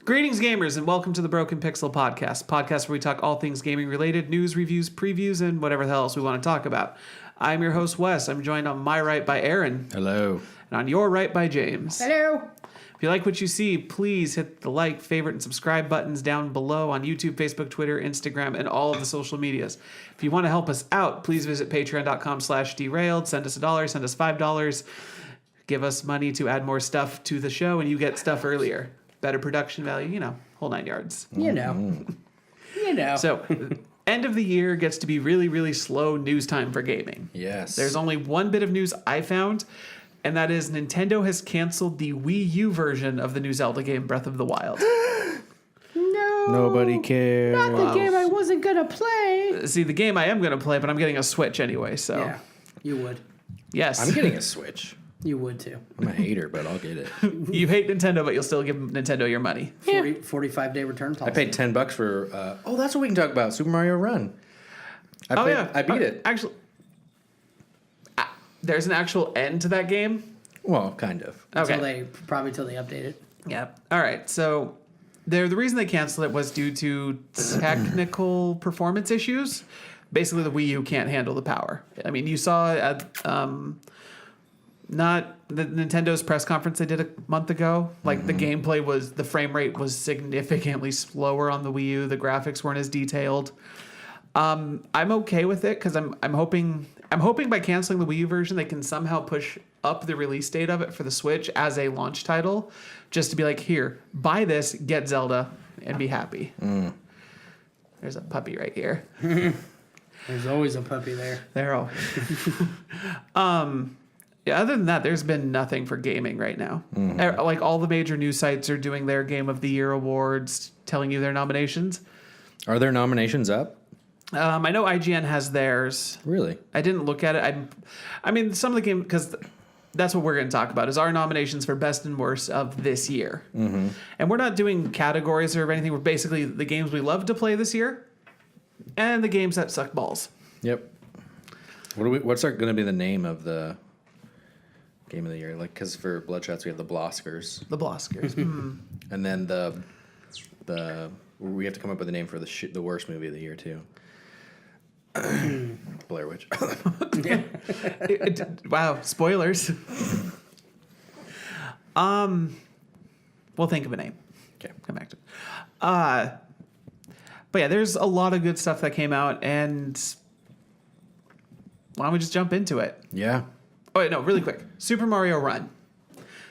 Greetings, gamers, and welcome to the Broken Pixel podcast where we talk all things gaming related, news, reviews, previews, and whatever the hell else we want to talk about. I'm your host, Wes. I'm joined on my right by Aaron. Hello. And on your right by James. Hello. If you like what you see, please hit the like, favorite, and subscribe buttons down below on YouTube, Facebook, Twitter, Instagram, and all of the social medias. If you want to help us out, please visit patreon.com/derailed. Send us $1, send us $5. Give us money to add more stuff to the show, and you get stuff earlier. Better production value, whole 9 yards. You know. So, end of the year gets to be really, really slow news time for gaming. Yes. There's only one bit of news I found, and that is Nintendo has canceled the Wii U version of the new Zelda game, Breath of the Wild. No. Nobody cares. Not the game I wasn't going to play. See, the game I am going to play, but I'm getting a Switch anyway, so. Yeah, you would. Yes. I'm getting a Switch. You would too. I'm a hater, but I'll get it. You hate Nintendo, but you'll still give Nintendo your money. 45-day return policy. I paid $10 for. That's what we can talk about. Super Mario Run. I beat it. Actually, there's an actual end to that game. Well, kind of. Okay. Probably till they update it. Yeah. All right. So, the reason they canceled it was due to technical performance issues. Basically, the Wii U can't handle the power. I mean, you saw at not the Nintendo's press conference they did a month ago. Like the gameplay the frame rate was significantly slower on the Wii U. The graphics weren't as detailed. I'm okay with it because I'm hoping by canceling the Wii U version they can somehow push up the release date of it for the Switch as a launch title, just to be like, here, buy this, get Zelda, and be happy. There's a puppy right here. There's always a puppy there. They're all. Yeah, other than that, there's been nothing for gaming right now. Like all the major news sites are doing their Game of the Year awards, telling you their nominations. Are there nominations up? I know IGN has theirs. Really? I didn't look at it. I mean, some of the game, because that's what we're going to talk about, is our nominations for best and worst of this year. And we're not doing categories or anything. We're basically the games we love to play this year and the games that suck balls. Yep. What's going to be the name of the game of the year? Like, because for Bloodshots we have the Bloskers. The Bloskers. And then the we have to come up with a name for the worst movie of the year too. Blair Witch. Wow, spoilers. We'll think of a name. Okay. Come back to it. But yeah, there's a lot of good stuff that came out, and why don't we just jump into it? Yeah. Oh wait, no, really quick. Super Mario Run.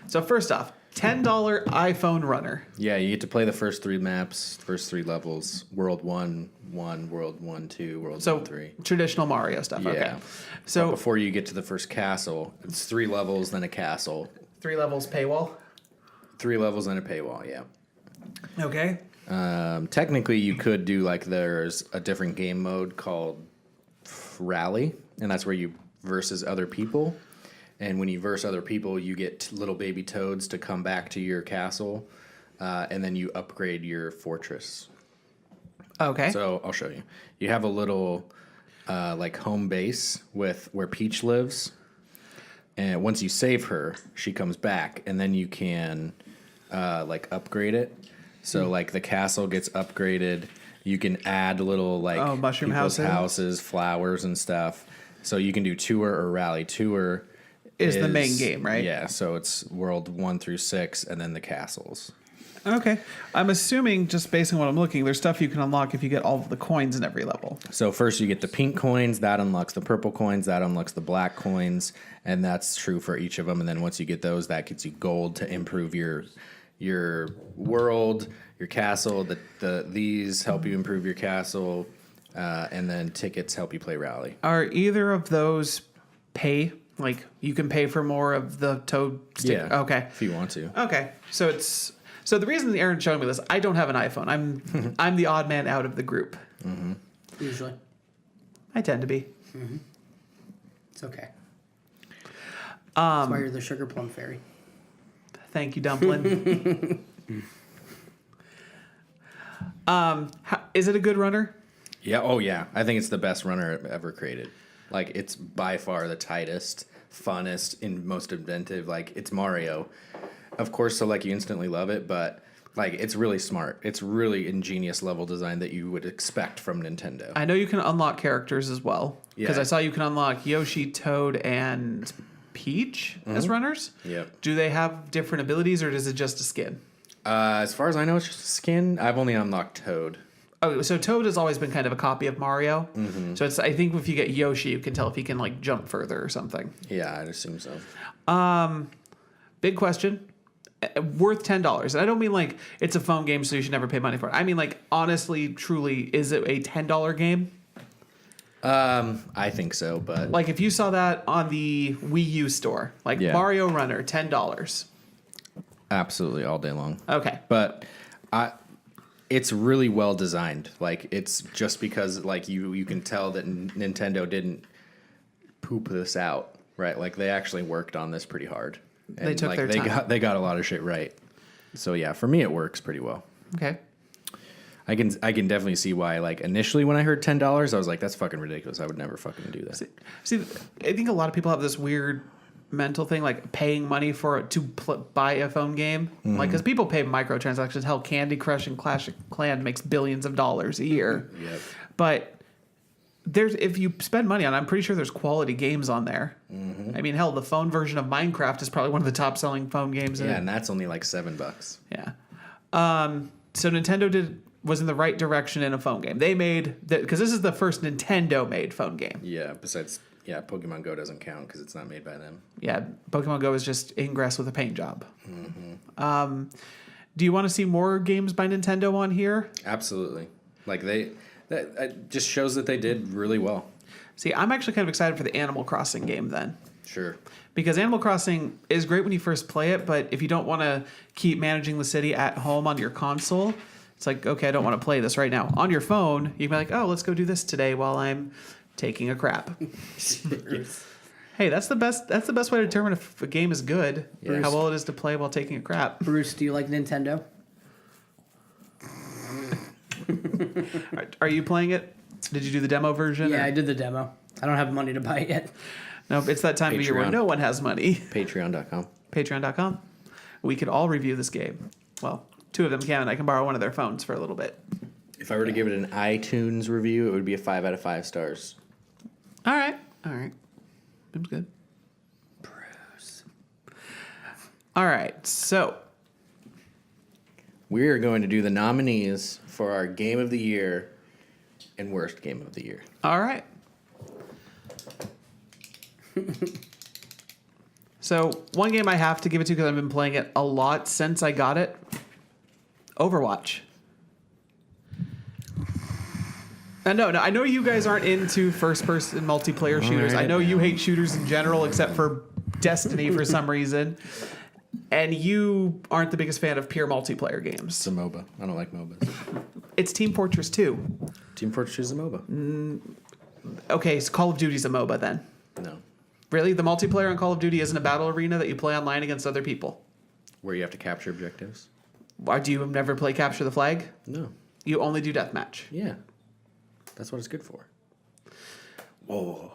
So first off, $10 iPhone runner. Yeah, you get to play the first 3 maps, first 3 levels. World 1, World 1, 2, World 1, 3. Traditional Mario stuff. Yeah. Okay. But So before you get to the first castle, it's 3 levels, then a castle. 3 levels paywall. 3 levels, then a paywall, yeah. Okay. Technically, you could do there's a different game mode called Rally, and that's where you versus other people. And when you verse other people, you get little baby toads to come back to your castle, and then you upgrade your fortress. Okay. So I'll show you. You have a little home base with where Peach lives, and once you save her, she comes back, and then you can upgrade it. So the castle gets upgraded. You can add little mushroom people's houses, flowers and stuff. So you can do tour or rally. Tour is the main game, right? Yeah. So it's world 1 through 6, and then the castles. Okay. I'm assuming, just based on what I'm looking, there's stuff you can unlock if you get all of the coins in every level. So first you get the pink coins, that unlocks the purple coins, that unlocks the black coins, and that's true for each of them. And then once you get those, that gets you gold to improve your world, your castle. These help you improve your castle, and then tickets help you play Rally. Are either of those pay? Like you can pay for more of the toad stick? Yeah. Okay. If you want to. Okay. So the reason Aaron's showing me this, I don't have an iPhone. I'm the odd man out of the group. Usually. I tend to be. It's okay. That's why you're the sugar plum fairy. Thank you, Dumpling. Is it a good runner? Yeah. Oh, yeah. I think it's the best runner ever created. It's by far the tightest, funnest, and most inventive. It's Mario. Of course, so you instantly love it, but Like, it's really smart. It's really ingenious level design that you would expect from Nintendo. I know you can unlock characters as well. Because Yeah. I saw you can unlock Yoshi, Toad, and Peach as runners. Yep. Do they have different abilities, or is it just a skin? As far as I know, it's just a skin. I've only unlocked Toad. Oh, so Toad has always been kind of a copy of Mario. So it's, I think if you get Yoshi, you can tell if he can like jump further or something. Yeah, I'd assume so. Big question. Worth $10. And I don't mean like it's a phone game, so you should never pay money for it. I mean like honestly, truly, is it a $10 game? I think so, but Like if you saw that on the Wii U store, like Yeah. Mario Runner, $10. absolutely all day long. Okay. But it's really well designed. Like, it's just because like you can tell that Nintendo didn't poop this out, right? Like, they actually worked on this pretty hard. And They took like, their time. they got a lot of shit right. So yeah, for me it works pretty well. Okay. I can definitely see why. Like, initially when I heard $10, I was like, that's fucking ridiculous. I would never fucking do that. See, I think a lot of people have this weird mental thing, like paying money for buy a phone game. Like, because people pay microtransactions. Hell, Candy Crush and Clash of Clans makes billions of dollars a year. Yep. But if you spend money on it, I'm pretty sure there's quality games on there. I mean, hell, the phone version of Minecraft is probably one of the top selling phone games. Yeah, and that's only like $7. Yeah. So Nintendo was in the right direction in a phone game. They made because this is the first Nintendo made phone game. Yeah, besides, yeah, Pokemon Go doesn't count because it's not made by them. Yeah, Pokemon Go is just Ingress with a paint job. Do you want to see more games by Nintendo on here? Absolutely. Like, that just shows that they did really well. See, I'm actually kind of excited for the Animal Crossing game then. Sure. Because Animal Crossing is great when you first play it, but if you don't want to keep managing the city at home on your console, it's like, okay, I don't want to play this right now. On your phone, you can be like, oh, let's go do this today while I'm taking a crap. Hey, that's the best way to determine if a game is good. Yeah. How well it is to play while taking a crap. Bruce, do you like Nintendo? Are you playing it? Did you do the demo version? Yeah, or- I did the demo. I don't have money to buy it yet. No, it's that time of year where Patreon. no one has money. Patreon.com. Patreon.com. We could all review this game. Well, two of them can, and I can borrow one of their phones for a little bit. If I were to give it an iTunes review, it would be a 5 out of 5 stars. All right. Seems good. Bruce. All right. So, We are going to do the nominees for our Game of the Year and Worst Game of the Year. all right. So, one game I have to give it to because I've been playing it a lot since I got it. Overwatch. No, I know you guys aren't into first-person multiplayer shooters. I right. know you hate shooters in general, except for Destiny for some reason. And you aren't the biggest fan of pure multiplayer games. It's a MOBA. I don't like MOBAs. It's Team Fortress 2. Team Fortress 2 is a MOBA. Okay, so Call of Duty's a MOBA then. No. Really? The multiplayer on Call of Duty isn't a battle arena that you play online against other people? Where you have to capture objectives? Or do you never play Capture the Flag? No. You only do Deathmatch. Yeah. That's what it's good for. Whoa.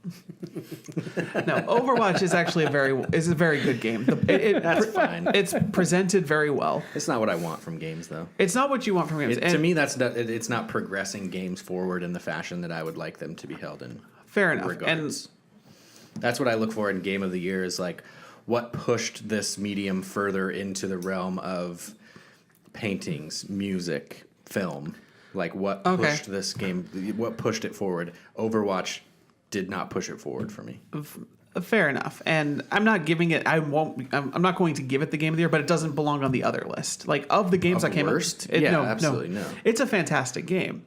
No, Overwatch is actually a very good game. That's fine. It's presented very well. It's not what I want from games, though. It's not what you want from games. To me, it's not progressing games forward in the fashion that I would like them to be held in. Fair enough. Regards. That's what I look for in Game of the Year is like what pushed this medium further into the realm of paintings, music, film. Like what pushed this game, what pushed it forward. Overwatch did not push it forward for me. Fair enough. And I'm not giving it. I'm not going to give it the game of the year, but it doesn't belong on the other list. Like of the games Of that came worst? out. Yeah, absolutely, no. It's a fantastic game.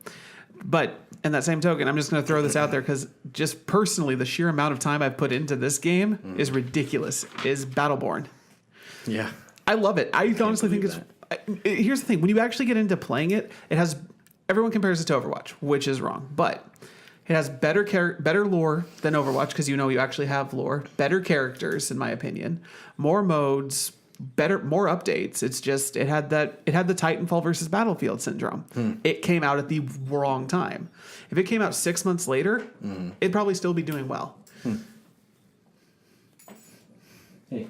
But in that same token, I'm just going to throw this out there because just personally, the sheer amount of time I've put into this game is ridiculous. Is Battleborn. Yeah. I love it. I honestly think believe here's the thing. When you actually get into playing it, it has everyone compares it to Overwatch, which is wrong. But it has better lore than Overwatch because you actually have lore, better characters in my opinion, more modes, more updates. It's just it had the Titanfall versus Battlefield syndrome. It came out at the wrong time. If it came out 6 months later, it'd probably still be doing well. Hey.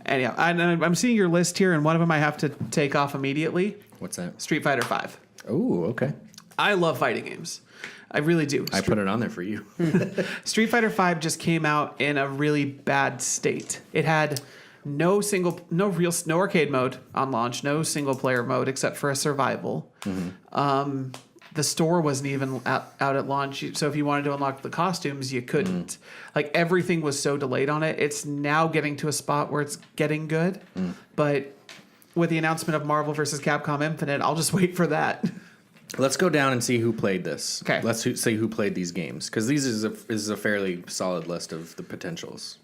Anyhow, I'm seeing your list here, and one of them I have to take off immediately. What's that? Street Fighter V. Oh, okay. I love fighting games. I really do. I put it on there for you. Street Fighter V just came out in a really bad state. It had no arcade mode on launch, no single player mode except for a survival. The store wasn't even out at launch, so if you wanted to unlock the costumes, you couldn't. Like, everything was so delayed on it. It's now getting to a spot where it's getting good, but with the announcement of Marvel vs. Capcom Infinite, I'll just wait for that. Let's go down and see who played this. Okay. Let's see who played these games, because this is a fairly solid list of the potentials.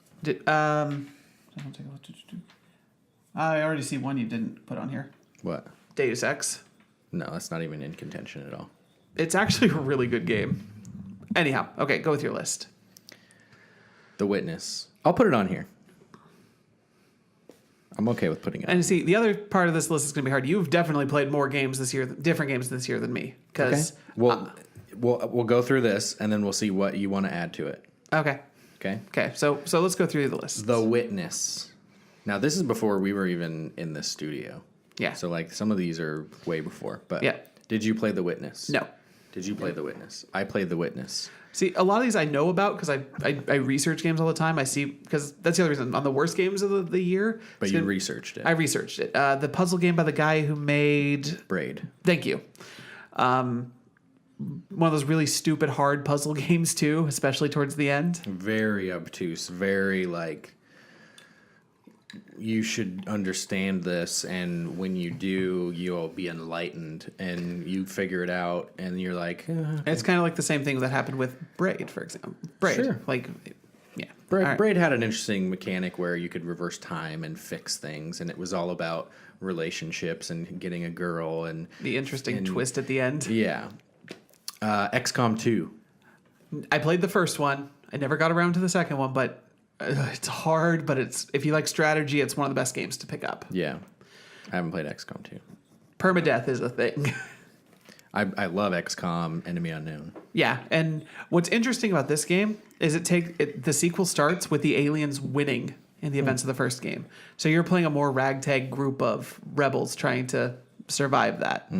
I already see one you didn't put on here. What? Deus Ex. No, that's not even in contention at all. It's actually a really good game. Anyhow, okay, go with your list. The Witness. I'll put it on here. I'm okay with putting it on. And see, the other part of this list is going to be hard. You've definitely played more games this year, different games this year than me. Because We'll go through this, and then we'll see what you want to add to it. okay, Okay? so let's go through the list. The Witness. Now, this is before we were even in the studio. Yeah. So, like, some of these are way before. But Yeah. Did you play The Witness? No. Did you play The Witness? I played The Witness. See, a lot of these I know about because I research games all the time. I see, because that's the other reason. On the worst games of the year. But it's you gonna- researched it. I researched it. The puzzle game by the guy who made. Braid. Thank you. One of those really stupid hard puzzle games too, especially towards the end. Very obtuse. Very, like, you should understand this, and when you do, you'll be enlightened, and you figure it out, and you're like, It's kind of like the same thing that happened with Braid, for example. Braid, Sure. like, yeah. Braid, All right. Braid had an interesting mechanic where you could reverse time and fix things, and it was all about relationships and getting a girl, and The interesting and- twist at the end. yeah. XCOM 2. I played the first one. I never got around to the second one, but it's hard. But if you like strategy, it's one of the best games to pick up. Yeah. I haven't played XCOM 2. Permadeath is a thing. I love XCOM Enemy Unknown. Yeah, and what's interesting about this game is the sequel starts with the aliens winning in the events of the first game. So you're playing a more ragtag group of rebels trying to survive that.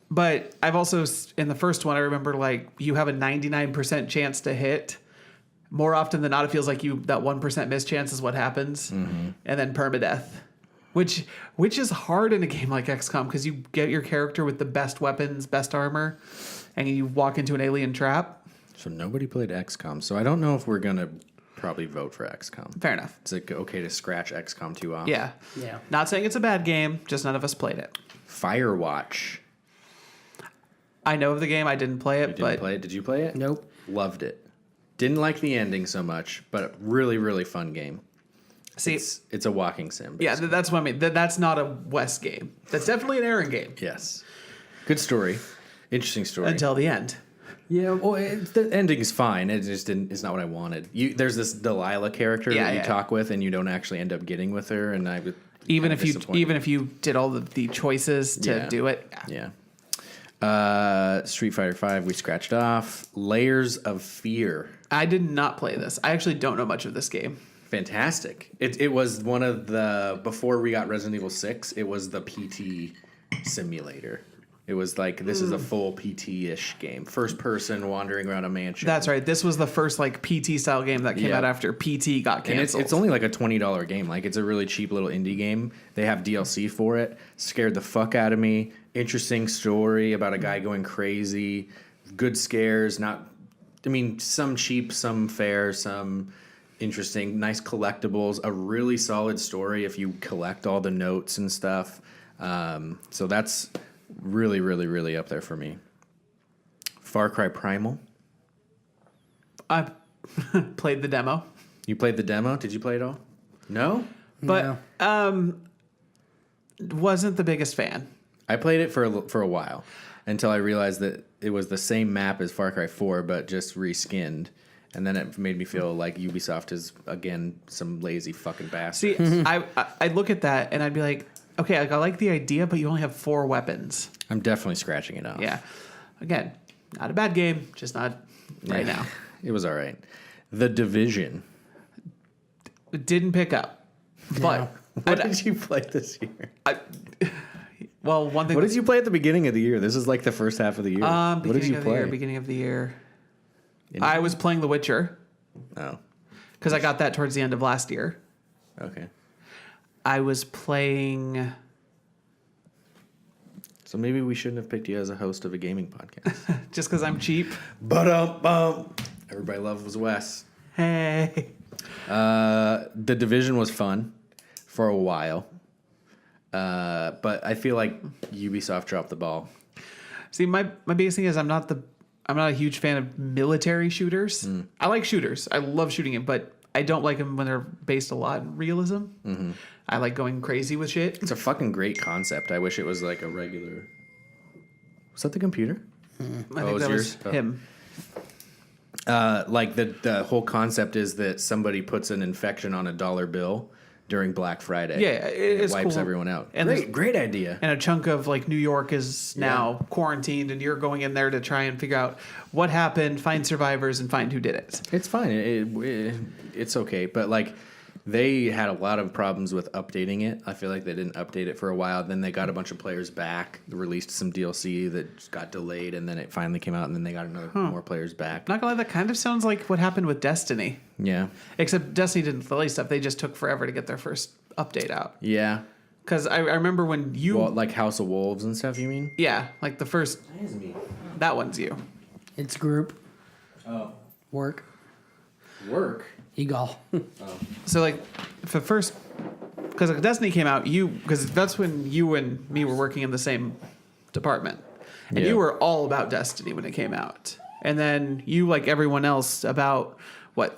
But I've also, in the first one, I remember, like, you have a 99% chance to hit. More often than not, it feels like that 1% miss chance is what happens. And then permadeath. Which is hard in a game like XCOM, because you get your character with the best weapons, best armor, and you walk into an alien trap. So nobody played XCOM. So I don't know if we're going to probably vote for XCOM. Fair enough. It's like okay to scratch XCOM 2 off. Yeah. Yeah. Not saying it's a bad game, just none of us played it. Firewatch. I know of the game, I didn't play it, Didn't but play it? Did you play it? Nope. Loved it. Didn't like the ending so much, but really, really fun game. see, It's a walking sim. yeah, basically. that's what I mean. That's not a West game. That's definitely an Aaron game Yes. Good story. Interesting story. until the end. Yeah, well, the ending is fine. It just didn't. It's not what I wanted. There's this Delilah character Yeah, that you yeah. talk with, and you don't actually end up getting with her. And I was Even kinda if you disappointed. did all the choices to Yeah. do it. Yeah. Street Fighter V, we scratched off. Layers of Fear. I did not play this. I actually don't know much of this game. Fantastic. It was one of the, before we got Resident Evil 6, it was the PT simulator. It was like, this is a full PT-ish game. First person wandering around a mansion. That's right. This was the first like PT style game that came Yeah. out after PT got And canceled. it's only like a $20 game. Like, it's a really cheap little indie game. They have DLC for it. Scared the fuck out of me. Interesting story about a guy going crazy. Good scares. Some cheap, some fair, some interesting. Nice collectibles. A really solid story if you collect all the notes and stuff. So that's really, really, really up there for me. Far Cry Primal. I played the demo, You played the demo? Did you play it all? No? but No. wasn't the biggest fan. I played it for a while until I realized that it was the same map as Far Cry 4, but just reskinned. And then it made me feel like Ubisoft is, again, some lazy fucking bastard. See, I'd look at that and I'd be like, okay, I like the idea, but you only have 4 weapons. I'm definitely scratching it off. Yeah. Again, not a bad game, just not right now. It was all right. The Division. It didn't pick up. But What did you play this year? well, one thing. What did you play at the beginning of the year? This is like the first half of the year. What did you play? Beginning of the year. I was playing The Witcher Oh, because I got that towards the end of last year. okay. I was playing. So maybe we shouldn't have picked you as a host of a gaming podcast. Just because I'm cheap. But everybody loves Wes. Hey. The Division was fun for a while, but I feel like Ubisoft dropped the ball. See, my biggest thing is I'm not a huge fan of military shooters. I like shooters. I love shooting it, but I don't like them when they're based a lot in realism. I like going crazy with shit. It's a fucking great concept. I wish it was like a regular. Was that the computer? I think it was that yours? was him. Like the whole concept is that somebody puts an infection on a dollar bill during Black Friday. Yeah, it wipes cool. everyone out. And Great idea. And a chunk of like New York is now quarantined, and you're going in there to try and figure out what happened, find survivors, and find who did it. It's fine. It's okay. But like they had a lot of problems with updating it. I feel like they didn't update it for a while. Then they got a bunch of players back. They released some DLC that just got delayed, and then it finally came out, and then they got another more players back. Not gonna lie, that kind of sounds like what happened with Destiny. Yeah. Except Destiny didn't delay stuff; they just took forever to get their first update out. Yeah. Because I remember when you, Well, like House of Wolves and stuff, you mean? yeah, like the first, That is me. that one's you. It's group. Oh. Work. Work? Eagle. So like the first, because Destiny came out, because that's when you and me were working in the same department, and Yeah. you were all about Destiny when it came out, and then you, like everyone else, about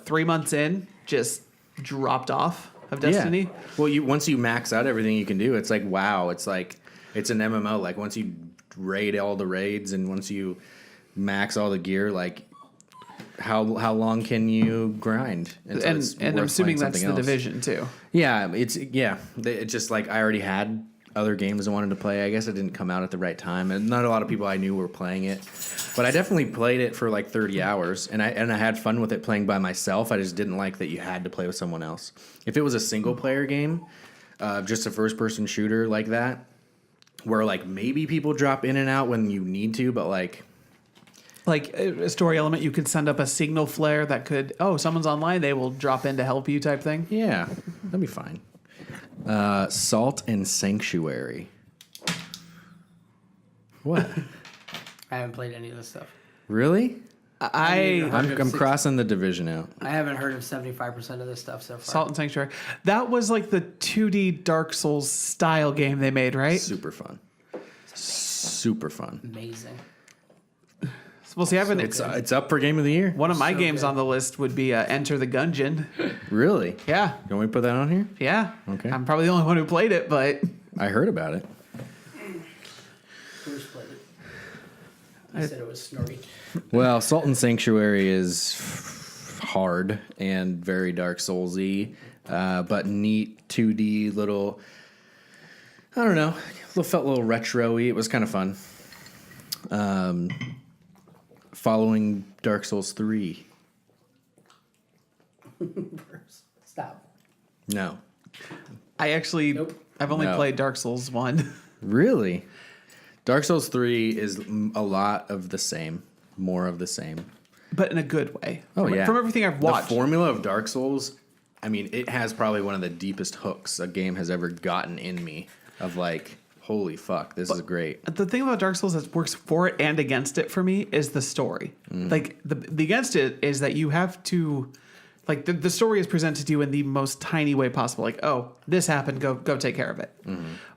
3 months in, just dropped off of Destiny. Yeah. Well, once you max out everything you can do, it's like wow. It's like it's an MMO. Like once you raid all the raids and once you max all the gear, like how long can you grind? And it's I'm worth assuming playing that's something the else. Division too. Yeah, it's just like I already had other games I wanted to play. I guess it didn't come out at the right time, and not a lot of people I knew were playing it. But I definitely played it for like 30 hours, and I had fun with it playing by myself. I just didn't like that you had to play with someone else. If it was a single player game, just a first person shooter like that, where like maybe people drop in and out when you need to, but like A story element, you could send up a signal flare that could, someone's online, they will drop in to help you type thing. yeah, that'd be fine. Salt and Sanctuary. What? I haven't played any of this stuff. Really? I I'm crossing the Division out. I haven't heard of 75% of this stuff so far. Salt and Sanctuary. That was like the 2D Dark Souls style game they made, right? Super fun. Super fun. Amazing. Well, see, I haven't. It's up for Game of the Year. One of my So games good. on the list would be Enter the Gungeon. Really? Yeah, Can we put that on here? yeah. Okay. I'm probably the only one who played it, but I heard about it. Bruce played it. He said it was snorty. Well, Salt and Sanctuary is hard and very Dark Souls-y, but neat 2D little. I don't know. Felt a little retro-y. It was kind of fun. Following Dark Souls 3. Bruce, stop. No. I actually Nope. I've only No. played Dark Souls 1. Really? Dark Souls 3 is a lot of the same. More of the same. But in a good way. Oh, from, yeah. From everything I've watched. The formula of Dark Souls, I mean, it has probably one of the deepest hooks a game has ever gotten in me of like, holy fuck, this is great. The thing about Dark Souls that works for it and against it for me is the story. Like the against it is that you have to, like the story is presented to you in the most tiny way possible. Like, oh, this happened, go take care of it.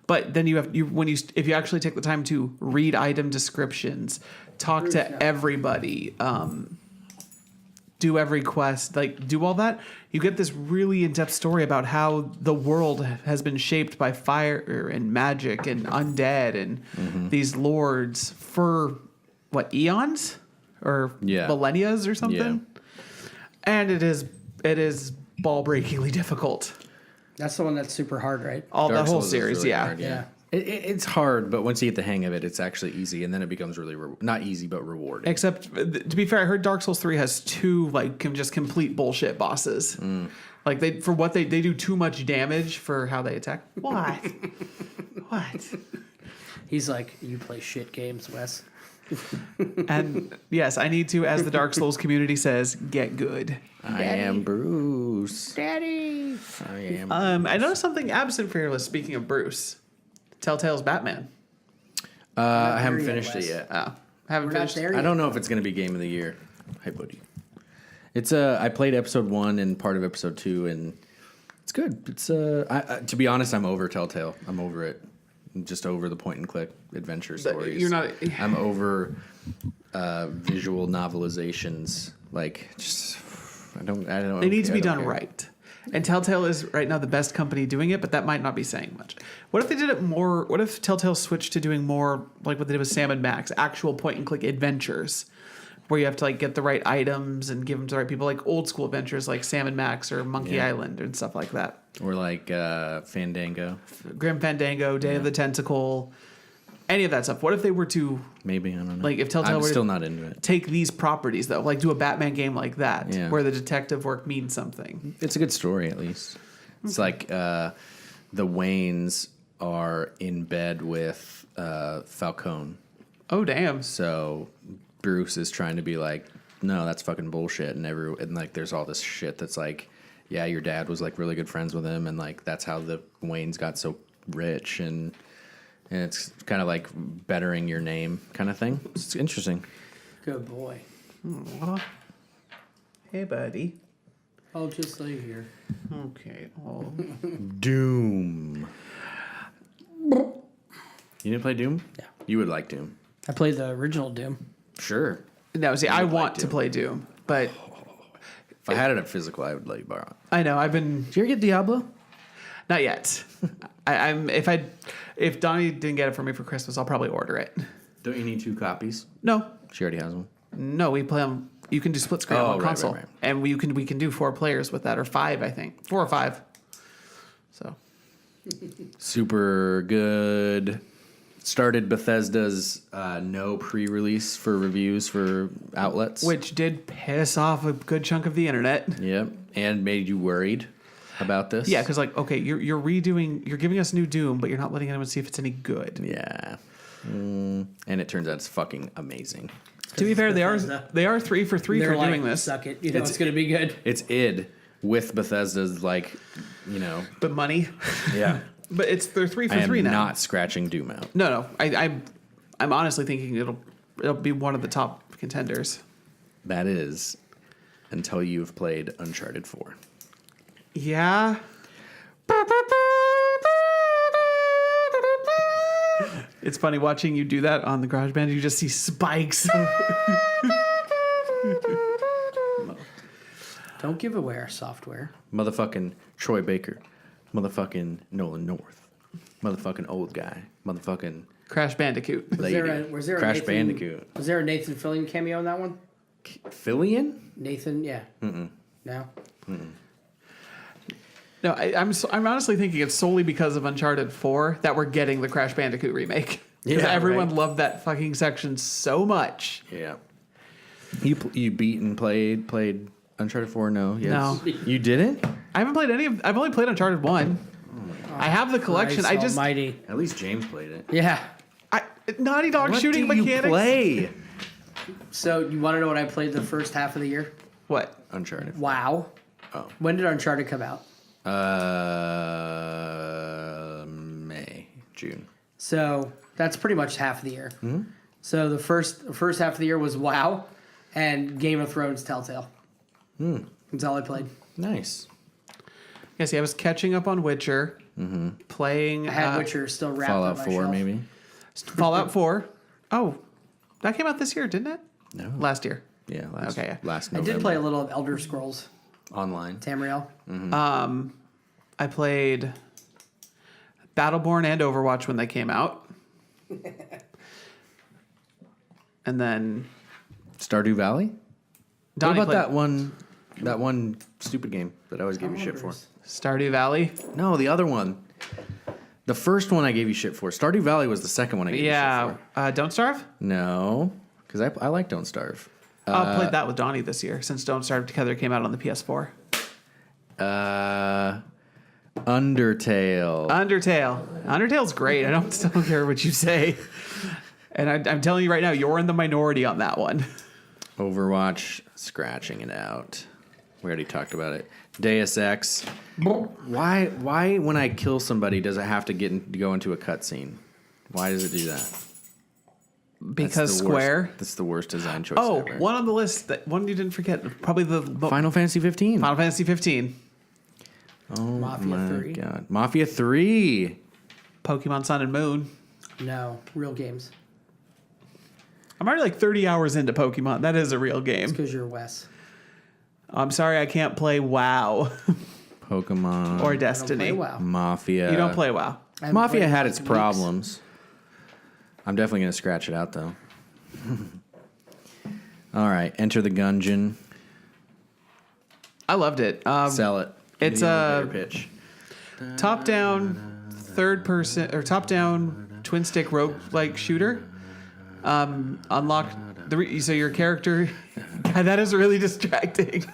But then if you actually take the time to read item descriptions, talk to everybody, do every quest, like do all that, you get this really in-depth story about how the world has been shaped by fire and magic and undead and these lords for what, eons or millennias or something. And it is ball-breakingly difficult. That's the one that's super hard, right? All Dark the whole Souls is series, really yeah. hard, Yeah. It's hard, but once you get the hang of it, it's actually easy, and then it becomes really not easy, but rewarding. Except, to be fair, I heard Dark Souls 3 has two just complete bullshit bosses. Like for what they do too much damage for how they attack. What? What? He's like, you play shit games, Wes. And yes, I need to, as the Dark Souls community says, get good. I am Bruce. Daddy. I am. I noticed something absent for your list. Speaking of Bruce, Telltale's Batman. I haven't there yet, finished Wes. it yet. Oh, haven't We're not finished. there I yet. don't know if it's gonna be game of the year. Hi, buddy. It's I played episode 1 and part of episode 2, and it's good. It's to be honest, I'm over Telltale. I'm over it. I'm just over the point and click adventure stories. You're not. I'm over visual novelizations. Like, just I don't. They need to be I don't done care. right. And Telltale is right now the best company doing it, but that might not be saying much. What if they did it more? What if Telltale switched to doing more like what they did with Sam and Max, actual point and click adventures, where you have to like get the right items and give them to the right people, like old school adventures like Sam and Max or Monkey Yeah. Island and stuff like that. Or like Fandango. Grim Fandango, Day of the Tentacle, any of that stuff. What if they were to Maybe, I don't know. Like, if Telltale I'm were to- still not into it. take these properties though, like do a Batman game like that, Yeah. where the detective work means something? It's a good story, at least. It's like the Waynes are in bed with Falcone. Oh damn! So Bruce is trying to be like, no, that's fucking bullshit, and like there's all this shit that's like, yeah, your dad was like really good friends with him, and like that's how the Waynes got so rich, and it's kind of like bettering your name kind of thing. It's interesting. Good boy. Hey buddy. I'll just lay here. Okay. Oh. Doom. You didn't play Doom? Yeah. You would like Doom. I played the original Doom. Sure. No, see, I would want like to Doom. play Doom, but If I had it at physical, I would let you borrow it. I know I've been Did you ever get Diablo? not yet. If Donnie didn't get it for me for Christmas, I'll probably order it. Don't you need 2 copies? No, She already has one. no, we play on. You can do split screen Oh, on right, console, right. and we can do 4 players with that, or 5, I think, 4 or 5. So Super good. Started Bethesda's no pre-release for reviews for outlets. which did piss off a good chunk of the internet. Yep. And made you worried about this. Yeah, because like, okay, you're giving us new Doom, but you're not letting anyone see if it's any good. Yeah. And it turns out it's fucking amazing. To be fair, Bethesda. they are 3 for 3 They're for like, doing this, suck it. You know it's going to be good. It's id with Bethesda's like, you know. but money. Yeah. But they're 3 for I am 3 now. not scratching Doom out. No. I'm honestly thinking it'll be one of the top contenders. That is until you've played Uncharted 4. Yeah. It's funny watching you do that on the GarageBand. You just see spikes. Don't give away our software. Motherfucking Troy Baker. Motherfucking Nolan North. Motherfucking old guy. Motherfucking Crash Bandicoot. lady. Was there a Crash Nathan, Bandicoot. Was there a Nathan Fillion cameo in that one? Fillion? Nathan, yeah. No? No, I'm honestly thinking it's solely because of Uncharted 4 that we're getting the Crash Bandicoot remake. Because Yeah, everyone right. loved that fucking section so much. Yeah. You beat and played Uncharted 4? No. Yes. No. You didn't? I haven't played I've only played Uncharted 1. I have the collection. Christ almighty. At least James played it. Yeah. Naughty Dog What shooting do you mechanics. play? So you want to know what I played the first half of the year? What? Uncharted. WoW. Oh. When did Uncharted come out? May, June. So that's pretty much half of the year. So the first half of the year was WoW and Game of Thrones Telltale. That's all I played. Nice. Yeah, see, I was catching up on Witcher, playing I had Witcher still wrapped on Fallout my 4, shelf. maybe. Fallout 4. Oh, that came out this year, didn't it? No. Last year. Yeah. Okay, yeah. Last I November. did play a little of Elder Scrolls online. Tamriel. I played Battleborn and Overwatch when they came out. And then Stardew Valley. Donnie what about played that one stupid game that I always give you shit for? Stardew Valley. No, the other one. The first one I gave you shit for. Stardew Valley was the second one I gave you shit Yeah, for. Don't Starve. No, because I like Don't Starve. I played that with Donnie this year since Don't Starve Together came out on the PS4. Undertale. Undertale's great. I still don't care what you say. And I'm telling you right now, you're in the minority on that one. Overwatch, scratching it out. We already talked about it. Deus Ex. Why when I kill somebody does it have to go into a cutscene? Why does it do that? Because the Square. Worst, that's the worst design choice Oh, ever. one on the list. One you didn't forget. Probably the Final Fantasy 15. Final Fantasy 15. Oh Mafia my 3. god. Mafia 3. Pokemon Sun and Moon. No, real games. I'm already like 30 hours into Pokemon. That is a real game. Because you're Wes. I'm sorry I can't play WoW Pokemon. or I don't Destiny. play WoW. Mafia. You don't play WoW. I haven't Mafia played had in its weeks. problems. I'm definitely going to scratch it out, though. All right. Enter the Gungeon. I loved it. Sell it. it's Give me a- elevator pitch. Top-down, third-person, or top-down twin-stick rogue-like shooter. Unlock so your character. God, that is really distracting.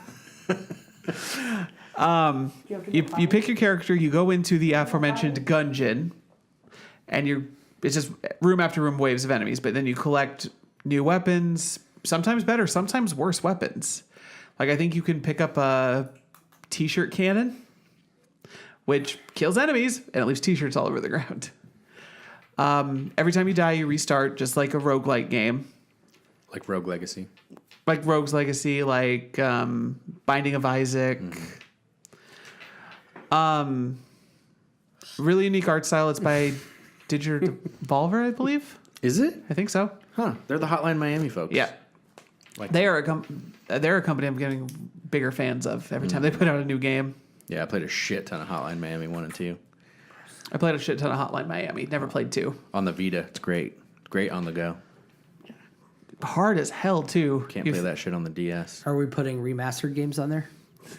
You pick your character. You go into the aforementioned Gungeon, and it's just room after room waves of enemies. But then you collect new weapons. Sometimes better, sometimes worse weapons. Like I think you can pick up a t-shirt cannon, which kills enemies and it leaves t-shirts all over the ground. Every time you die, you restart, just like a roguelike game. Like Rogue Legacy. Like Rogue's Legacy, like Binding of Isaac. Really unique art style. It's by Digital Devolver, I believe. Is it? I think so. Huh. They're the Hotline Miami folks. Yeah. Like- They're a company I'm getting bigger fans of every time they put out a new game. Yeah, I played a shit ton of Hotline Miami 1 and 2. I played a shit ton of Hotline Miami. Never played 2. On the Vita. It's great. Great on the go. Hard as hell, too. Can't play that shit on the DS. Are we putting remastered games on there?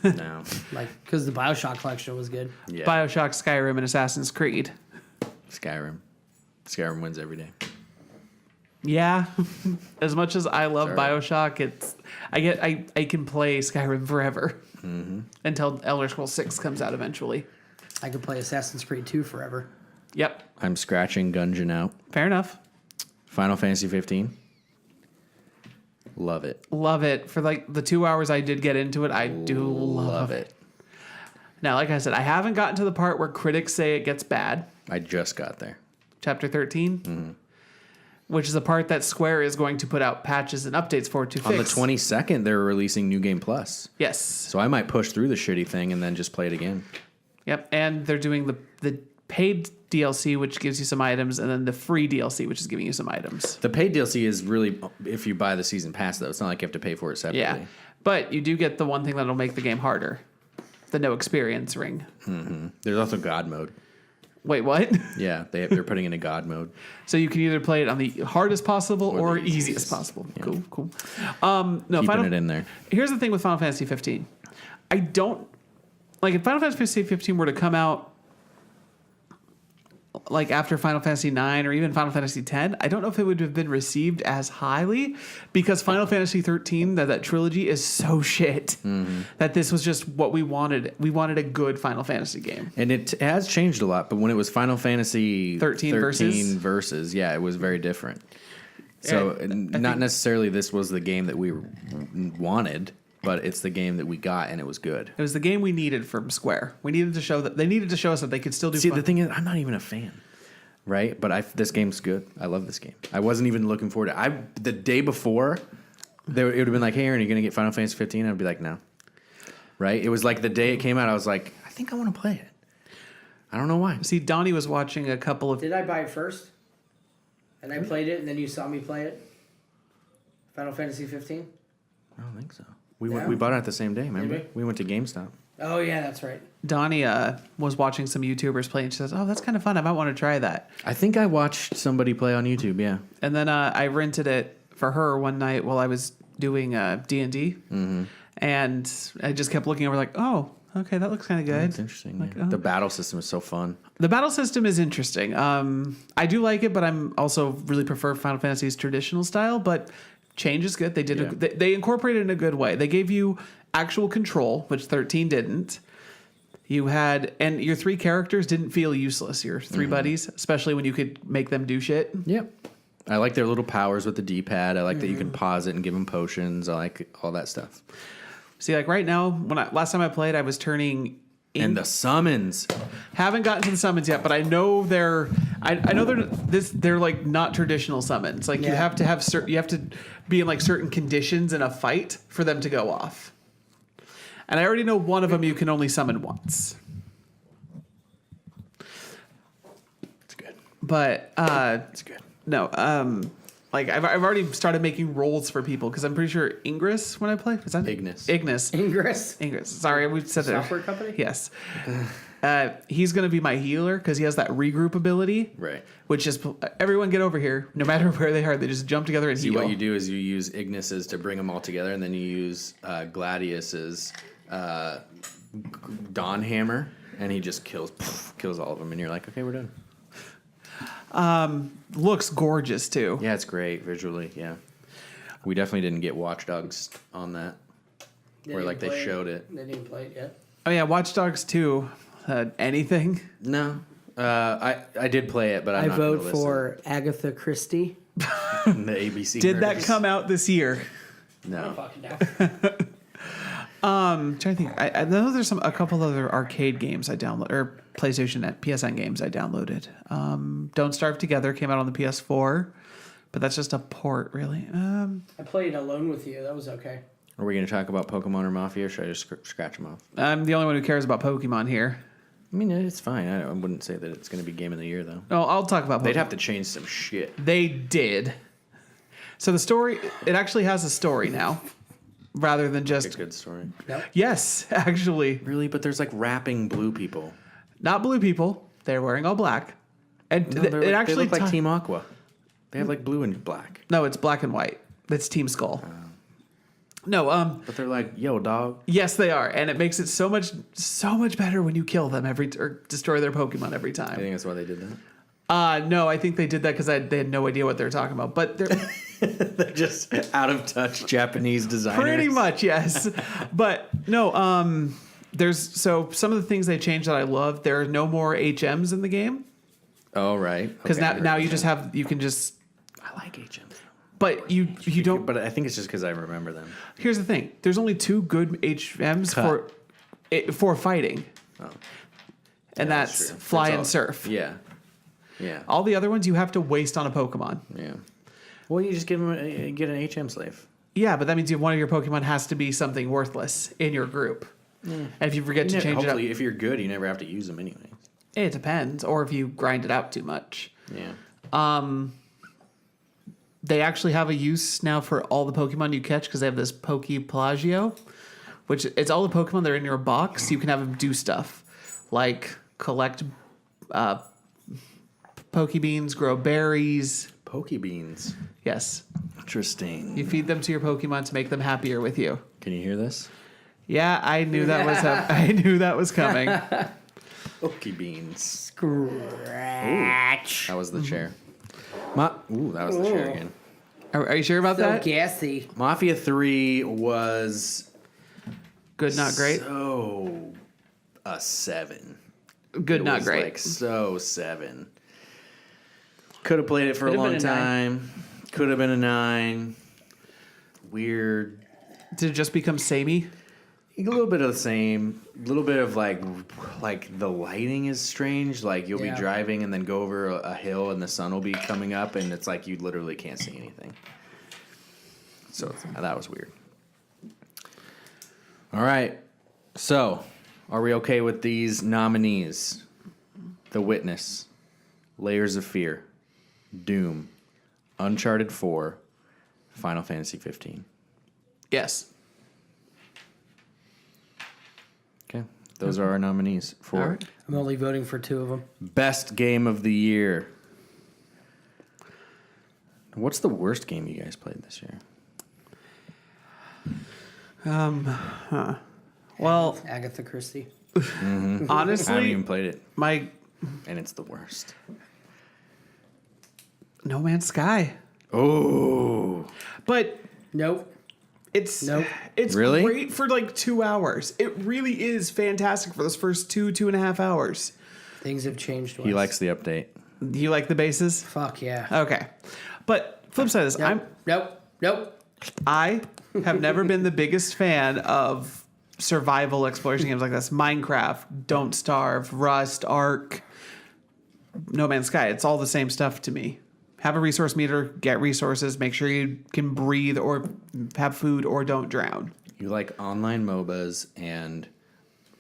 No. Like, because the Bioshock collection was good. Yeah. Bioshock, Skyrim, and Assassin's Creed. Skyrim. Skyrim wins every day. Yeah. As much as I love Sorry. Bioshock, I can play Skyrim forever. Until Elder Scrolls 6 comes out eventually. I could play Assassin's Creed 2 forever. Yep. I'm scratching Gungeon out. Fair enough. Final Fantasy 15. Love it. Love it. For like the 2 hours I did get into it, I do love it. Now, like I said, I haven't gotten to the part where critics say it gets bad. I just got there. Chapter 13. Which is the part that Square is going to put out patches and updates for to On the fix. 22nd, they're releasing New Game Plus. Yes. So I might push through the shitty thing and then just play it again. Yep. And they're doing the paid DLC, which gives you some items, and then the free DLC, which is giving you some items. The paid DLC is really if you buy the season pass, though. It's not like you have to pay for it separately. Yeah. But you do get the one thing that'll make the game harder. The no experience ring. There's also God mode. Wait, what? Yeah, they're putting in a God mode. So you can either play it on the hardest possible or the easiest. easiest possible. Yeah. Cool. No, Keeping it in there. Here's the thing with Final Fantasy 15. I don't like if Final Fantasy 15 were to come out like after Final Fantasy 9 or even Final Fantasy 10, I don't know if it would have been received as highly because Final Fantasy 13, that trilogy is so shit that this was just what we wanted. We wanted a good Final Fantasy game. And it has changed a lot, but when it was Final Fantasy 13 versus, yeah, it was very different. So I not think- necessarily this was the game that we wanted, but it's the game that we got, and it was good. It was the game we needed from Square. We needed to show that they needed to show us that they could still do. See, fun. the thing is, I'm not even a fan, right? But this game's good. I love this game. I wasn't even looking forward to it. The day before, it would have been like, hey, Aaron, are you going to get Final Fantasy 15? I'd be like, no. Right? It was like the day it came out, I was like, I think I want to play it. I don't know why. See, Donnie was watching a couple of. Did I buy it first? And I played it, and then you saw me play it? Final Fantasy 15? I don't think so. We Yeah. we bought it the same day, remember? Did We went to GameStop. Oh, yeah, that's right. Donnie was watching some YouTubers play, and she says, "Oh, that's kind of fun. I might want to try that." I think I watched somebody play on YouTube, yeah. And then I rented it for her one night while I was doing D&D, and I just kept looking over like, "Oh, okay, that looks kind of good." It's interesting. Like, yeah. oh. The battle system is so fun. The battle system is interesting. I do like it, but I'm also really prefer Final Fantasy's traditional style. But change is good. They incorporated it in a good way. They gave you actual control, which 13 didn't. You had, and your 3 characters didn't feel useless. Your 3 buddies, especially when you could make them do shit. Yep. I like their little powers with the D-pad. I like that you can pause it and give them potions. I like all that stuff. See, like right now, last time I played, I was turning. And the summons. Haven't gotten to the summons yet, but I know they're they're like not traditional summons. Like you Yeah. have to be in like certain conditions in a fight for them to go off. And I already know one of them you can only summon once. It's good. But It's good. no, like I've already started making rolls for people because I'm pretty sure Ingress when I play is that Ignis. Ingress. Sorry, we said that. Software company? Yes. He's going to be my healer because he has that regroup ability. Right. Which is everyone get over here, no matter where they are. They just jump together and See, heal. what you do is you use Ignis's to bring them all together, and then you use Gladius's Dawn Hammer, and he just kills all of them, and you're like, okay, we're done. Looks gorgeous too. Yeah, it's great visually. Yeah, we definitely didn't get Watch Dogs on that, where like they showed it. They didn't play it yet. Oh yeah, Watch Dogs 2. Anything? No, I did play it, but I'm I not gonna vote listen. for Agatha Christie. The ABC. Did that nerds. come out this year? No. Fucking no. I'm trying to think. I know there's a couple other arcade games I downloaded, or PlayStation and PSN games I downloaded. Don't Starve Together came out on the PS4, but that's just a port, really. I played Alone with You. That was okay. Are we going to talk about Pokemon or Mafia, or should I just scratch them off? I'm the only one who cares about Pokemon here. I mean, it's fine. I wouldn't say that it's going to be Game of the Year, though. No, I'll talk about Pokemon. They'd have to change some shit. They did. So the story, it actually has a story now, rather than It's just a good story. Nope. yes, actually, Really? But there's like rapping blue people. not blue people. They're wearing all black, and No, it they actually look like ti- Team Aqua. They have like blue and black. No, it's black and white. That's Team Skull. No, But they're like, yo, dog. yes, they are, and it makes it so much better when you kill them or destroy their Pokemon every I time. think that's why they did that. No, I think they did that because they had no idea what they were talking about. But they're They're just out of touch Japanese designers. pretty much yes. But no, there's some of the things they changed that I love. There are no more HMs in the game Oh, right. because Okay. now you can just. I like HMs. But you don't. But I think it's just because I remember them. Here's the thing: there's only 2 good HMs for fighting, and Yeah, that's true. Fly That's and all- Surf. Yeah. Yeah. All the other ones you have to waste on a Pokemon. Yeah. Well, you just get an HM slave. Yeah, but that means one of your Pokemon has to be something worthless in your group. And if you forget to change it up, Hopefully, if you're good, you never have to use them anyway. it depends. Or if you grind it out too much. Yeah. They actually have a use now for all the Pokemon you catch because they have this Poke Pelagio, which it's all the Pokemon that are in your box. You can have them do stuff like collect Pokebeans, grow berries. Pokebeans. Yes. Interesting. You feed them to your Pokemon to make them happier with you. Can you hear this? Yeah, I knew that was I knew that was coming. Pokebeans. Scratch. That was the chair. Ooh, that was the chair again. Are you sure about So that? gassy. Mafia 3 was Good, not great. So a 7. Good, It not was great. Like so 7. Could have played it for a Could have long been a 9. time. Could have been a 9. Weird. Did it just become samey? A little bit of the same. A little bit of like the lighting is strange. Like you'll Yeah. be driving and then go over a hill and the sun will be coming up and it's like you literally can't see anything. So that was weird. All right. So, are we okay with these nominees? The Witness, Layers of Fear, Doom, Uncharted 4, Final Fantasy 15. Yes. Okay. Those are our nominees for All right. I'm only voting for 2 of them. Best Game of the Year. What's the worst game you guys played this year? Well, Agatha Christie. I haven't honestly, even played it, my and it's the worst. No Man's Sky. Oh, But Nope. It's Nope. it's Really? great for like 2 hours. It really is fantastic for those first 2.5 hours. Things have changed. He likes the update. Do you like the bases? Fuck yeah. Okay. But flip side of this, Nope. I have never been the biggest fan of survival exploration games like this. Minecraft, Don't Starve, Rust, Ark, No Man's Sky. It's all the same stuff to me. Have a resource meter, get resources, make sure you can breathe or have food or don't drown. You like online MOBAs and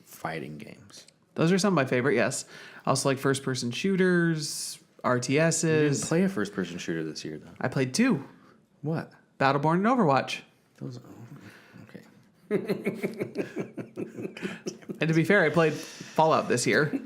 fighting games. Those are some of my favorite, yes. I also like first person shooters, You didn't RTSs. play a first-person shooter this year, though. I played 2, What? Battleborn and Overwatch. Those. Okay. And to be fair, I played Fallout this year.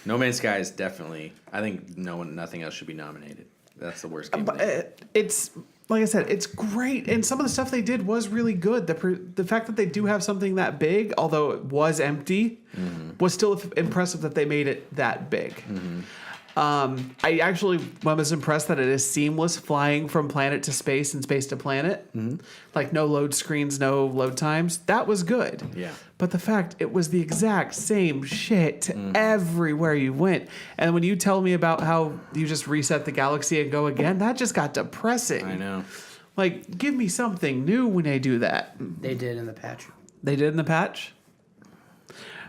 No Man's Sky is definitely. I think nothing else should be nominated. That's the worst game. But it's like I said, it's great, and some of the stuff they did was really good. The fact that they do have something that big, although it was empty, was still impressive that they made it that big. I actually was impressed that it is seamless flying from planet to space and space to planet. Like no load screens, no load times. That was good. Yeah. But the fact it was the exact same shit everywhere you went. And when you tell me about how you just reset the galaxy and go again, that just got depressing. I know. Like, give me something new when they do that. They did in the patch. They did in the patch?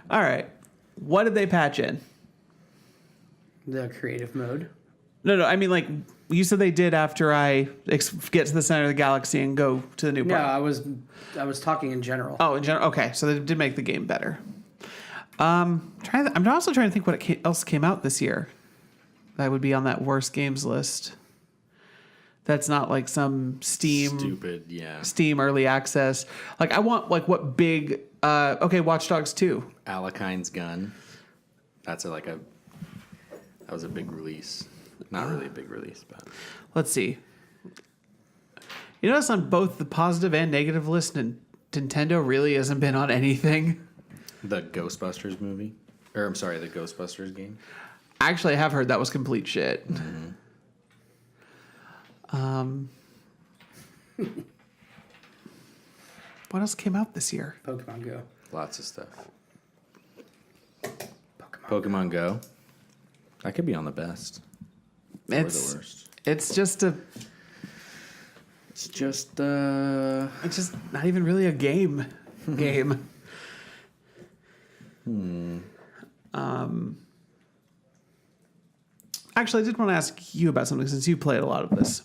All right. What did they patch in? The creative mode. No. I mean, like, you said they did after I get to the center of the galaxy and go to the new No, part. I was talking in general. Oh, in general. Okay, so they did make the game better. I'm also trying to think what else came out this year that would be on that worst games list. That's not like some Stupid. Yeah. Steam early access. Like I want like what big. Watch Dogs 2. Alakine's Gun. That was a big release. Not really a big release, but Let's see. You notice on both the positive and negative list, Nintendo really hasn't been on anything. the Ghostbusters movie, or I'm sorry, the Ghostbusters game. Actually, I have heard that was complete shit. What else came out this year? Pokemon Go. Lots of stuff. Pokemon Go. That could be on the best. Or the worst. It's just a. It's just It's just not even really a game. Actually, I did want to ask you about something since you played a lot of this.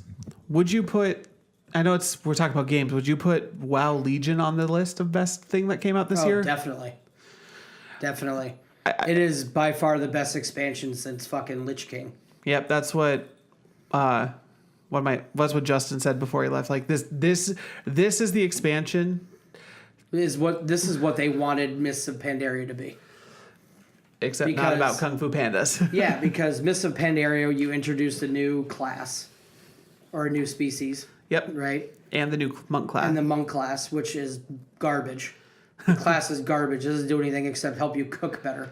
Would you put? I know we're talking about games. Would you put WoW Legion on the list of best thing that came out this year? Definitely. It is by far the best expansion since fucking Lich King. Yep, that's what Justin said before he left. Like this is the expansion. This is what they wanted Mists of Pandaria to be. Except not about Kung Fu Pandas. Yeah, because Mists of Pandaria, you introduced a new class or a new species. Yep. Right? And the new monk class. And the monk class, which is garbage. The class is garbage. It doesn't do anything except help you cook better.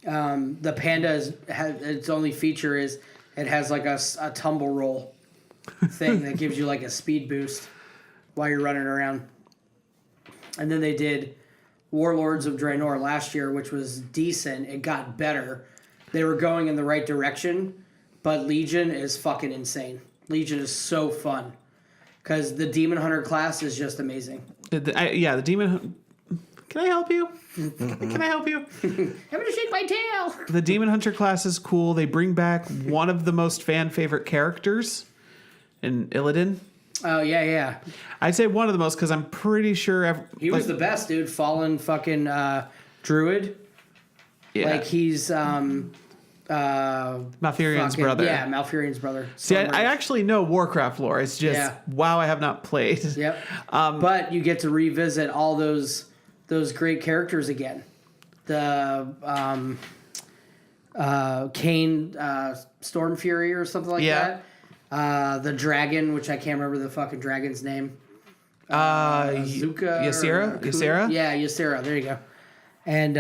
The panda its only feature is it has like a tumble roll thing that gives you like a speed boost while you're running around. And then they did Warlords of Draenor last year, which was decent. It got better. They were going in the right direction, but Legion is fucking insane. Legion is so fun because the Demon Hunter class is just amazing. The Demon. Can I help you? Can I help you? I'm gonna shake my tail. The Demon Hunter class is cool. They bring back one of the most fan favorite characters in Illidan. Oh yeah. I'd say one of the most because I'm pretty sure He was the best, dude. Fallen fucking druid. Yeah. Like he's Malfurion's brother. Yeah, Malfurion's brother. See, I actually know Warcraft lore. It's just WoW I have not played. Yep. But you get to revisit all those great characters again. The Kane Stormfury or something like that. The dragon, which I can't remember the fucking dragon's name. Zuka. Ysera? Yeah, Ysera. There you go. And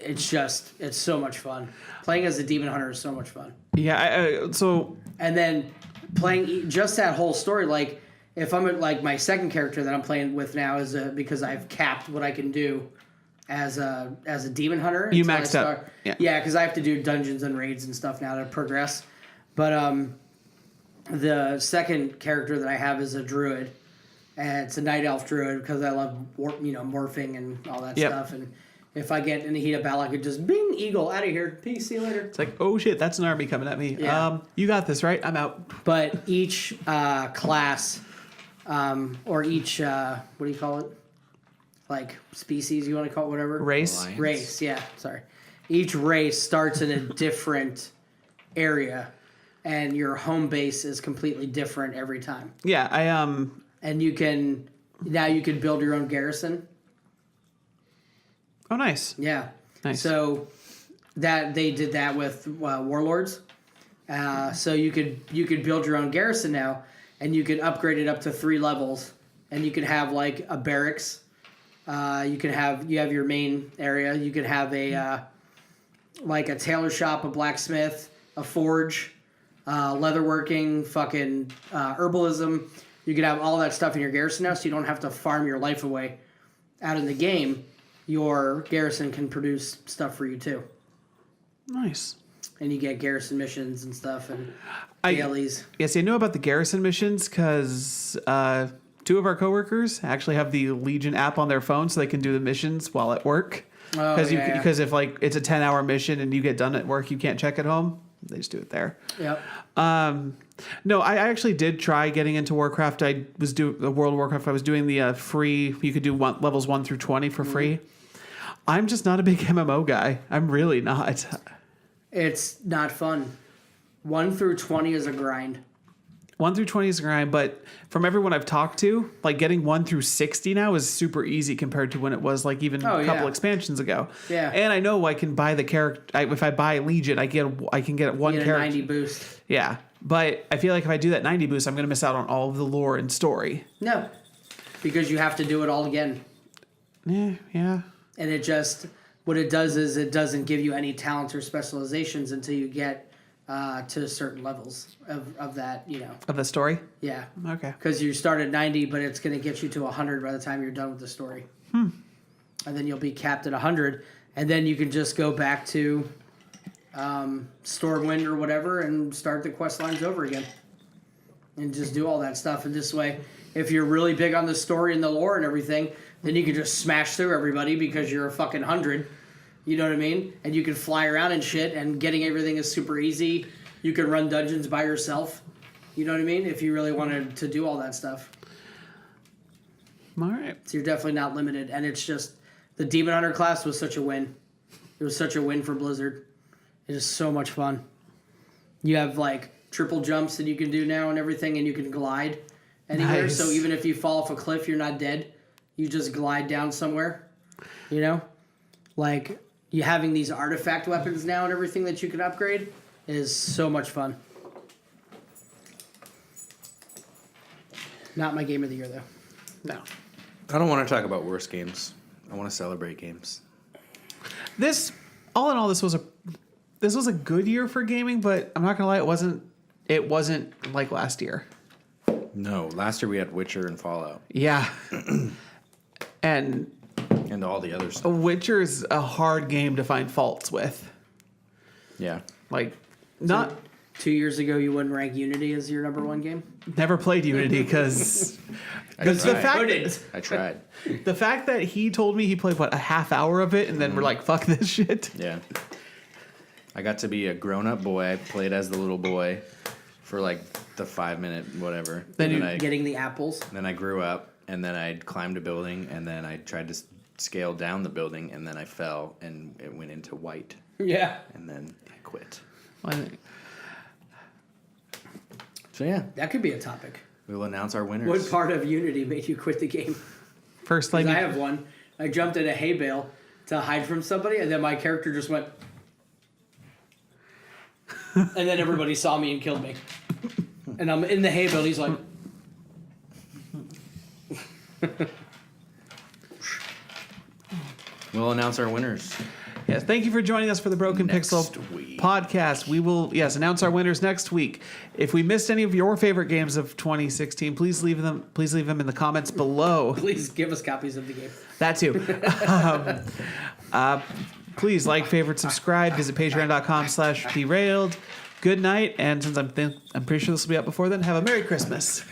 it's so much fun. Playing as a demon hunter is so much fun. Yeah. So And then playing just that whole story, like if I'm like my second character that I'm playing with now is because I've capped what I can do as a demon hunter. You until I maxed out. Yeah. Yeah, because I have to do dungeons and raids and stuff now to progress. But the second character that I have is a druid, and it's a night elf druid because I love morphing and all that Yep. stuff. And if I get in the heat of battle, I could just bing eagle out of here. Peace. See you later. it's like, oh shit, that's an army coming at me. Yeah. You got this, right? I'm out. But each class, or each what do you call it? Like species, you want to call it whatever? Race. Alliance. Race, yeah. Sorry. Each race starts in a different area, and your home base is completely different every time. Yeah. And you can build your own garrison. Oh, nice. Yeah. Nice. So that they did that with warlords. So you could build your own garrison now, and you could upgrade it up to 3 levels, and you could have like a barracks. You have your main area. You could have a like a tailor shop, a blacksmith, a forge, leatherworking, fucking herbalism. You could have all that stuff in your garrison now, so you don't have to farm your life away. Out in the game, your garrison can produce stuff for you too, Nice. and you get garrison missions and stuff and dailies. Yes, I know about the garrison missions because 2 of our coworkers actually have the Legion app on their phone, so they can do the missions while at work. Oh, Because if like it's a 10-hour mission and you get done at work, you can't check at home. They just do it there. Yep. No, I actually did try getting into Warcraft. I was doing the World of Warcraft. I was doing the free. You could do levels 1 through 20 for free. I'm just not a big MMO guy. I'm really not. It's not fun. 1 through 20 is a grind. 1 through 20 is a grind, but from everyone I've talked to, like getting 1 through 60 now is super easy compared to when it was like even a couple expansions ago. Yeah. And I know I can buy the character. If I buy Legion, I can get one You get a character. 90 boost. Yeah, but I feel like if I do that 90 boost, I'm going to miss out on all of the lore and story. No, because you have to do it all again. Yeah. And it just, what it does is it doesn't give you any talents or specializations until you get to certain levels of that, Of the story. Yeah. Okay. Because you start at 90, but it's going to get you to 100 by the time you're done with the story. And then you'll be capped at 100. And then you can just go back to Stormwind or whatever and start the quest lines over again. And just do all that stuff. And this way, if you're really big on the story and the lore and everything, then you can just smash through everybody because you're a fucking 100. You know what I mean? And you can fly around and shit, and getting everything is super easy. You can run dungeons by yourself. You know what I mean? If you really wanted to do all that stuff. All right. So you're definitely not limited. And it's just, the Demon Hunter class was such a win. It was such a win for Blizzard. It is so much fun. You have like triple jumps that you can do now and everything, and you can glide anywhere. Nice. So even if you fall off a cliff, you're not dead. You just glide down somewhere. You know? Like, you having these artifact weapons now and everything that you can upgrade is so much fun. Not my game of the year, though. No. I don't want to talk about worse games. I want to celebrate games. All in all, this was a good year for gaming, but I'm not gonna lie, it wasn't like last year. No, last year we had Witcher and Fallout Yeah. And and all the other stuff. Witcher is a hard game to find faults with. Yeah. Like, not 2 years ago, you wouldn't rank Unity as your number 1 game? never played Unity because I tried. the fact that he told me he played a half hour of it and then we're like, fuck this shit. Yeah. I got to be a grown-up boy. I played as the little boy for like the 5-minute whatever. Then and you Getting the apples. then I grew up, and then I climbed a building, and then I tried to scale down the building, and then I fell, and it went into white, Yeah. and then I quit. Well, So yeah, That could be a topic. we'll announce our winners. What part of Unity made you quit the game? first, 'Cause like, I have one. I jumped in a hay bale to hide from somebody, and then my character just went... and then everybody saw me and killed me. And I'm in the hay bale, and he's like... We'll announce our winners. Yes, thank you for joining us for the Broken Pixel week. podcast. We will, announce our winners next week. If we missed any of your favorite games of 2016, please leave them in the comments below. Please give us copies of the game. That too. Please like, favorite, subscribe. Visit patreon.com/derailed. Good night, and since I'm pretty sure this will be up before then, have a Merry Christmas.